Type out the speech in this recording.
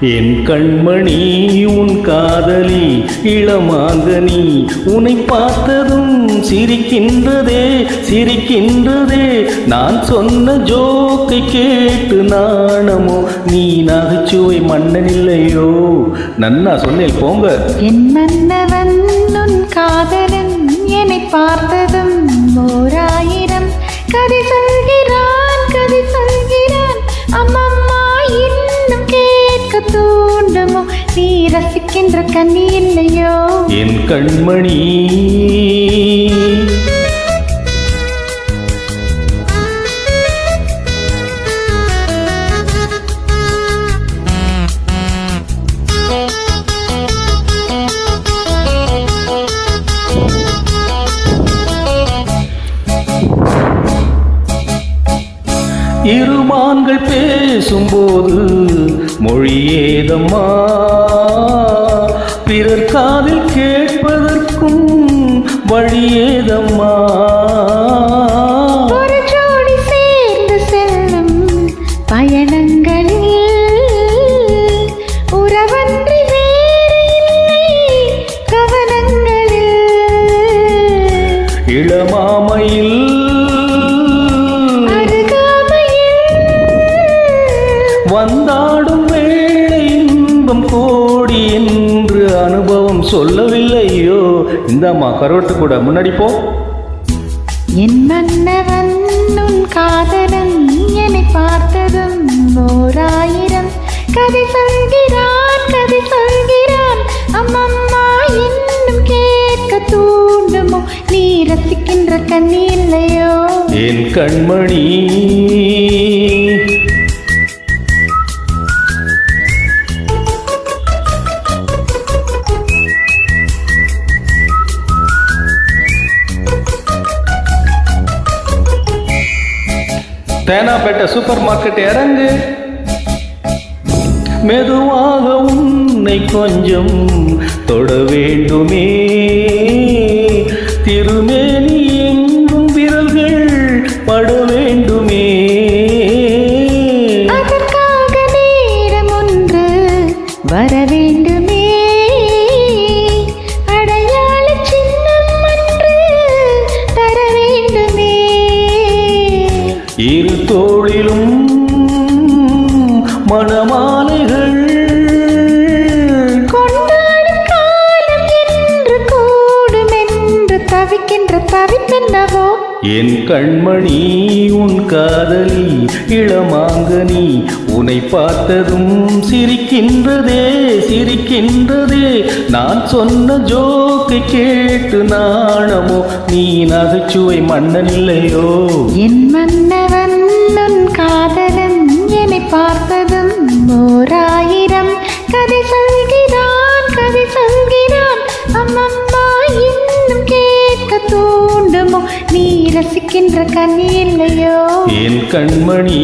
என் கண்மணி உன் காதலி இளமாங்கனி உன்னை பார்த்ததும் சிரிக்கின்றதே சிரிக்கின்றதே நான் சொன்ன ஜோக்கை கேட்டு நாணமோ நீ நகைச்சுவை மன்னன் இல்லையோ நன்னா சொன்னேன் போங்க என் மன்னவன் உன் காதலன் என்னை பார்த்ததும் ஓராயிரம் கதை சொல்கிறான் கதை சொல்கிறான் அம்மம்மா இன்னும் கேட்க தூண்டுமோ நீ ரசிக்கின்ற கண்ணி இல்லையோ என் கண்மணி இருமான்கள் பேசும்போது மொழியேதம்மா பிறர் காதில் கேட்பதற்கும் வழியேதம்மா ஒரு ஜோடி சேர்ந்து செல்லும் பயணங்களில் உறவன்றி வேறு இல்லை கவனங்களில் இளமாமையில் வந்தாடும் வேளை இன்பம் கோடி என்று அனுபவம் சொல்லவில்லையோ இந்தாம்மா கரோட்டு கூட முன்னாடி போ என் மன்னவன் உன் காதலன் என்னை பார்த்ததும் ஓராயிரம் கதை சொல்கிறான் அம்மம்மா இன்னும் கேட்க தூண்டுமோ நீ ரசிக்கின்ற கண்ணி இல்லையோ என் கண்மணி தேனாப்பேட்டை சூப்பர் மார்க்கெட் இறங்கு மெதுவாக உன்னை கொஞ்சம் தொட வேண்டுமே திருமேனி எங்கும் விரல்கள் பட வேண்டுமே அதற்காக நேரம் ஒன்று வர வேண்டுமே அடையாள சின்னம் ஒன்று தர வேண்டுமே இரு தோளிலும் மணமாலைகள் கொண்டாடும் காலம் என்று கூடும் என்று தவிக்கின்ற தவிப்பென்னவோ என் கண்மணி உன் காதலி இளமாங்கனி உன்னை பார்த்ததும் சிரிக்கின்றதே சிரிக்கின்றதே நான் சொன்ன ஜோக்கை கேட்டு நாணமோ நீ நகைச்சுவை மன்னன் இல்லையோ என் மன்னவன் உன் காதலன் என்னை பார்த்ததும் ஓராயிரம் கதை சொல்கிறான் அம்மம்மா இன்னும் கேட்க தூண்டுமோ நீ ரசிக்கின்ற கண்ணி இல்லையோ என் கண்மணி